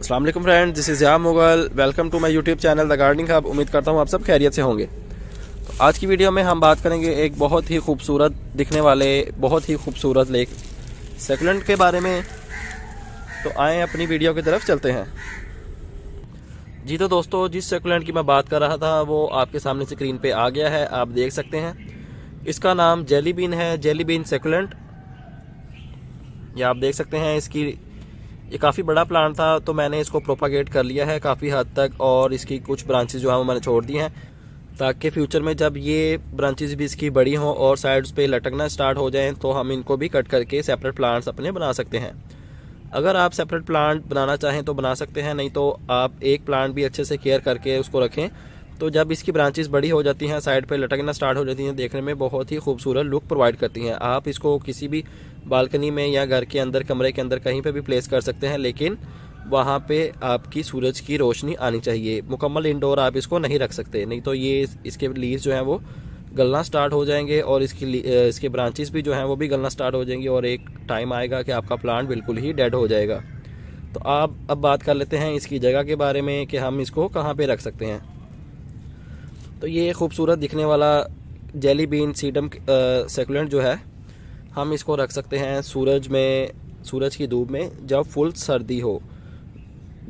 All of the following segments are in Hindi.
अस्सलाम वालेकुम फ्रेंड, दिस इज़ या मुगल। Welcome to my YouTube channel the gardening hub. उम्मीद करता हूँ आप सब खैरियत से होंगे। तो आज की वीडियो में हम बात करेंगे एक बहुत ही खूबसूरत दिखने वाले बहुत ही खूबसूरत लेक सक्यूलेंट के बारे में। तो आएँ अपनी वीडियो की तरफ चलते हैं। जी तो दोस्तों, जिस सक्यूलेंट की मैं बात कर रहा था वो आपके सामने स्क्रीन पे आ गया है, आप देख सकते हैं। इसका नाम जेली बीन है, जेली बीन सक्यूलेंट। ये आप देख सकते हैं। ये काफ़ी बड़ा प्लांट था तो मैंने इसको प्रोपागेट कर लिया है काफ़ी हद तक, और इसकी कुछ ब्रांचेस जो है वो मैंने छोड़ दी हैं ताकि फ्यूचर में जब ये ब्रांचेस भी इसकी बड़ी हों और साइड्स पे लटकना स्टार्ट हो जाएं तो हम इनको भी कट करके सेपरेट प्लांट्स अपने बना सकते हैं। अगर आप सेपरेट प्लांट बनाना चाहें तो बना सकते हैं, नहीं तो आप एक प्लांट भी अच्छे से केयर करके उसको रखें। तो जब इसकी ब्रांचेस बड़ी हो जाती हैं, साइड पे लटकना स्टार्ट हो जाती हैं, देखने में बहुत ही खूबसूरत लुक प्रोवाइड करती हैं। आप इसको किसी भी बालकनी में या घर के अंदर, कमरे के अंदर कहीं पे भी प्लेस कर सकते हैं, लेकिन वहाँ पे आपकी सूरज की रोशनी आनी चाहिए। मुकम्मल इंडोर आप इसको नहीं रख सकते, नहीं तो ये इसके लीव्स जो हैं वो गलना स्टार्ट हो जाएंगे और इसके ब्रांचेस भी जो हैं वो भी गलना स्टार्ट हो जाएंगी और एक टाइम आएगा कि आपका प्लांट बिल्कुल ही डेड हो जाएगा। तो आप अब बात कर लेते हैं इसकी जगह के बारे में कि हम इसको कहाँ पे रख सकते हैं। तो ये खूबसूरत दिखने वाला जेली बीन सीडम सक्यूलेंट जो है, हम इसको रख सकते हैं सूरज की धूप में जब फुल सर्दी हो।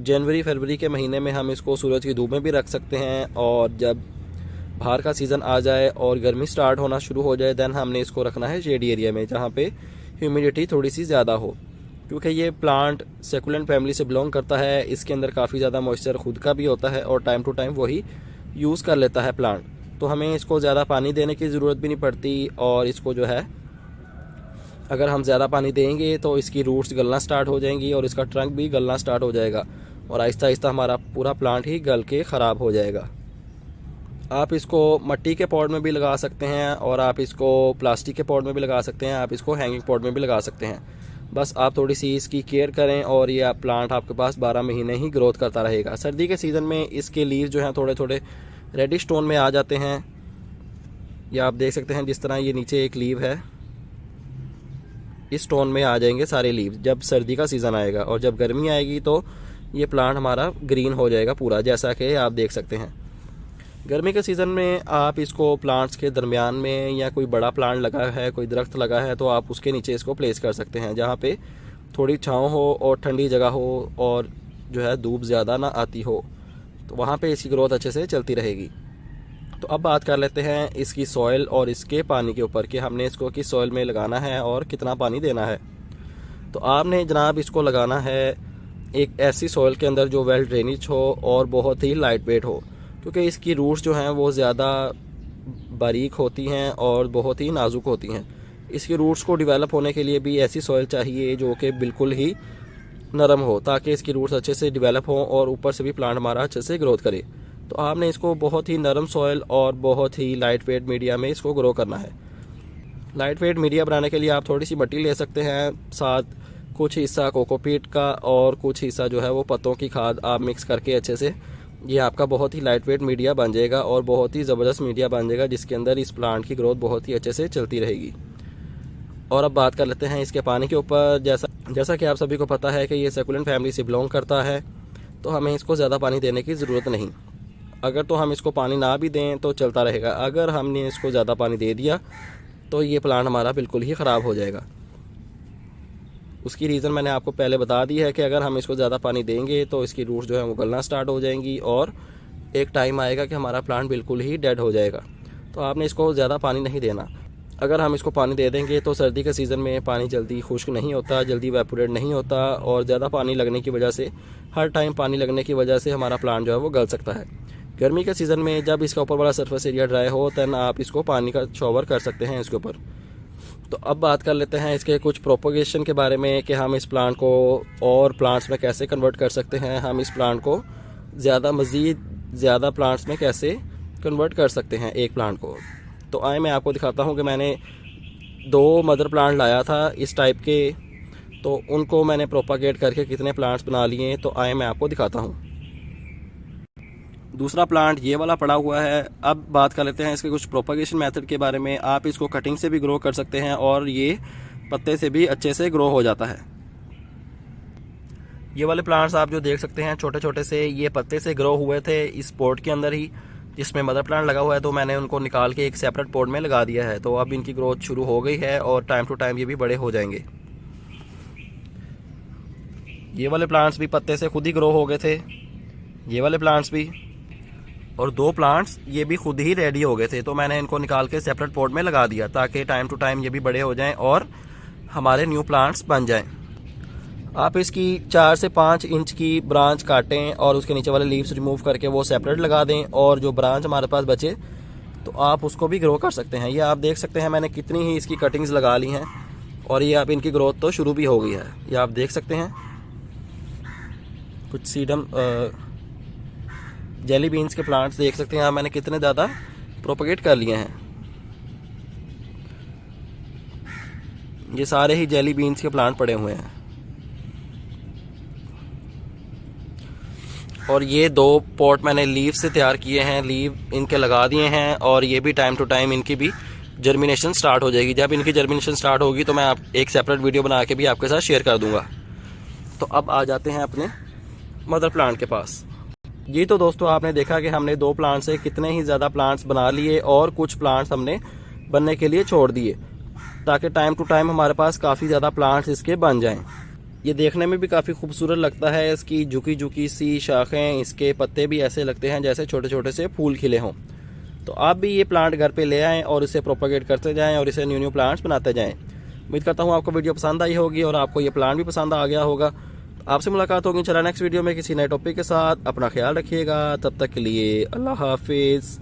जनवरी फरवरी के महीने में हम इसको सूरज की धूप में भी रख सकते हैं, और जब बाहर का सीज़न आ जाए और गर्मी स्टार्ट होना शुरू हो जाए देन हमने इसको रखना है शेडी एरिया में जहाँ पे ह्यूमिडिटी थोड़ी सी ज़्यादा हो, क्योंकि ये प्लांट सक्यूलेंट फैमिली से बिलोंग करता है। इसके अंदर काफ़ी ज़्यादा मॉइस्चर खुद का भी होता है और टाइम टू टाइम वही यूज़ कर लेता है प्लांट। तो हमें इसको ज़्यादा पानी देने की ज़रूरत भी नहीं पड़ती, और इसको जो है अगर हम ज़्यादा पानी देंगे तो इसकी रूट्स गलना स्टार्ट हो जाएंगी और इसका ट्रंक भी गलना स्टार्ट हो जाएगा और आहिस्ता आहिस्ता हमारा पूरा प्लांट ही गल के ख़राब हो जाएगा। आप इसको मिट्टी के पॉट में भी लगा सकते हैं और आप इसको प्लास्टिक के पॉट में भी लगा सकते हैं, आप इसको हैंगिंग पॉट में भी लगा सकते हैं। बस आप थोड़ी सी इसकी केयर करें और ये प्लांट आपके पास 12 महीने ही ग्रोथ करता रहेगा। सर्दी के सीज़न में इसके लीव जो हैं थोड़े थोड़े रेडिश टोन में आ जाते हैं। ये आप देख सकते हैं, जिस तरह ये नीचे एक लीव है, इस टोन में आ जाएंगे सारे लीव जब सर्दी का सीज़न आएगा, और जब गर्मी आएगी तो ये प्लांट हमारा ग्रीन हो जाएगा पूरा, जैसा कि आप देख सकते हैं। गर्मी के सीज़न में आप इसको प्लांट्स के दरमियान में, या कोई बड़ा प्लांट लगा है, कोई दरख्त लगा है, तो आप उसके नीचे इसको प्लेस कर सकते हैं जहाँ पे थोड़ी छाँव हो और ठंडी जगह हो और जो है धूप ज़्यादा ना आती हो, तो वहाँ पे इसकी ग्रोथ अच्छे से चलती रहेगी। तो अब बात कर लेते हैं इसकी सॉइल और इसके पानी के ऊपर कि हमने इसको किस सॉइल में लगाना है और कितना पानी देना है। तो आपने जनाब इसको लगाना है एक ऐसी सॉइल के अंदर जो वेल ड्रेनेज हो और बहुत ही लाइट वेट हो, क्योंकि इसकी रूट्स जो हैं वो ज़्यादा बारीक होती हैं और बहुत ही नाजुक होती हैं। इसकी रूट्स को डेवलप होने के लिए भी ऐसी सॉइल चाहिए जो कि बिल्कुल ही नरम हो, ताकि इसकी रूट्स अच्छे से डेवलप हों और ऊपर से भी प्लांट हमारा अच्छे से ग्रोथ करे। तो आपने इसको बहुत ही नरम सॉइल और बहुत ही लाइट वेट मीडिया में इसको ग्रो करना है। लाइट वेट मीडिया बनाने के लिए आप थोड़ी सी मिट्टी ले सकते हैं, साथ कुछ हिस्सा कोकोपीट का और कुछ हिस्सा जो है वो पत्तों की खाद आप मिक्स करके अच्छे से ये आपका बहुत ही लाइट वेट मीडिया बन जाएगा और बहुत ही ज़बरदस्त मीडिया बन जाएगा, जिसके अंदर इस प्लांट की ग्रोथ बहुत ही अच्छे से चलती रहेगी। और अब बात कर लेते हैं इसके पानी के ऊपर। जैसा कि आप सभी को पता है कि ये सक्यूलेंट फैमिली से बिलोंग करता है, तो हमें इसको ज़्यादा पानी देने की ज़रूरत नहीं। अगर तो हम इसको पानी ना भी दें तो चलता रहेगा, अगर हमने इसको ज़्यादा पानी दे दिया तो ये प्लांट हमारा बिल्कुल ही ख़राब हो जाएगा। उसकी रीज़न मैंने आपको पहले बता दी है कि अगर हम इसको ज़्यादा पानी देंगे तो इसकी रूट्स जो है वो गलना स्टार्ट हो जाएंगी और एक टाइम आएगा कि हमारा प्लांट बिल्कुल ही डेड हो जाएगा। तो आपने इसको ज़्यादा पानी नहीं देना। अगर हम इसको पानी दे देंगे तो सर्दी के सीज़न में पानी जल्दी खुश्क नहीं होता, जल्दी वेपोरेट नहीं होता, और ज़्यादा पानी लगने की वजह से, हर टाइम पानी लगने की वजह से हमारा प्लांट जो है वो गल सकता है। गर्मी के सीज़न में जब इसका ऊपर वाला सरफेस एरिया ड्राई हो तब आप इसको पानी का शॉवर कर सकते हैं इसके ऊपर। तो अब बात कर लेते हैं इसके कुछ प्रोपोगेशन के बारे में कि हम इस प्लांट को और प्लांट्स में कैसे कन्वर्ट कर सकते हैं, हम इस प्लांट को मज़ीद ज़्यादा प्लांट्स में कैसे कन्वर्ट कर सकते हैं एक प्लांट को। तो आए मैं आपको दिखाता हूँ कि मैंने 2 मदर प्लांट लाया था इस टाइप के, तो उनको मैंने प्रोपागेट करके कितने प्लांट्स बना लिए, तो आए मैं आपको दिखाता हूँ। दूसरा प्लांट ये वाला पड़ा हुआ है। अब बात कर लेते हैं इसके कुछ प्रोपागेशन मेथड के बारे में। आप इसको कटिंग से भी ग्रो कर सकते हैं और ये पत्ते से भी अच्छे से ग्रो हो जाता है। ये वाले प्लांट्स आप जो देख सकते हैं छोटे छोटे से, ये पत्ते से ग्रो हुए थे इस पॉट के अंदर ही जिसमें मदर प्लांट लगा हुआ है, तो मैंने उनको निकाल के एक सेपरेट पॉट में लगा दिया है। तो अब इनकी ग्रोथ शुरू हो गई है और टाइम टू टाइम ये भी बड़े हो जाएंगे। ये वाले प्लांट्स भी पत्ते से खुद ही ग्रो हो गए थे, ये वाले प्लांट्स भी, और 2 प्लांट्स ये भी खुद ही रेडी हो गए थे। तो मैंने इनको निकाल के सेपरेट पॉट में लगा दिया ताकि टाइम टू टाइम ये भी बड़े हो जाएं और हमारे न्यू प्लांट्स बन जाएं। आप इसकी 4 से 5 इंच की ब्रांच काटें और उसके नीचे वाले लीव्स रिमूव करके वो सेपरेट लगा दें, और जो ब्रांच हमारे पास बचे तो आप उसको भी ग्रो कर सकते हैं। ये आप देख सकते हैं मैंने कितनी ही इसकी कटिंग्स लगा ली हैं और ये आप इनकी ग्रोथ तो शुरू भी हो गई है। ये आप देख सकते हैं कुछ सीडम जेली बीन्स के प्लांट्स देख सकते हैं आप मैंने कितने ज़्यादा प्रोपगेट कर लिए हैं। ये सारे ही जेली बीन्स के प्लांट पड़े हुए हैं। और ये 2 पॉट मैंने लीव से तैयार किए हैं, लीव इनके लगा दिए हैं, और ये भी टाइम टू टाइम इनकी भी जर्मिनेशन स्टार्ट हो जाएगी। जब इनकी जर्मिनेशन स्टार्ट होगी तो मैं आप एक सेपरेट वीडियो बना के भी आपके साथ शेयर कर दूंगा। तो अब आ जाते हैं अपने मदर प्लांट के पास। जी तो दोस्तों आपने देखा कि हमने 2 प्लांट से कितने ही ज़्यादा प्लांट्स बना लिए और कुछ प्लांट्स हमने बनने के लिए छोड़ दिए ताकि टाइम टू टाइम हमारे पास काफ़ी ज़्यादा प्लांट्स इसके बन जाएं। ये देखने में भी काफ़ी खूबसूरत लगता है। इसकी झुकी झुकी सी शाखें, इसके पत्ते भी ऐसे लगते हैं जैसे छोटे छोटे से फूल खिले हों। तो आप भी ये प्लांट घर पे ले आएँ और इसे प्रोपगेट करते जाएँ और इसे न्यू न्यू प्लांट्स बनाते जाएँ। उम्मीद करता हूँ आपको वीडियो पसंद आई होगी और आपको ये प्लांट भी पसंद आ गया होगा। आपसे मुलाकात होगी इंशाल्लाह नेक्स्ट वीडियो में किसी नए टॉपिक के साथ। अपना ख्याल रखिएगा, तब तक के लिए अल्लाह हाफिज़।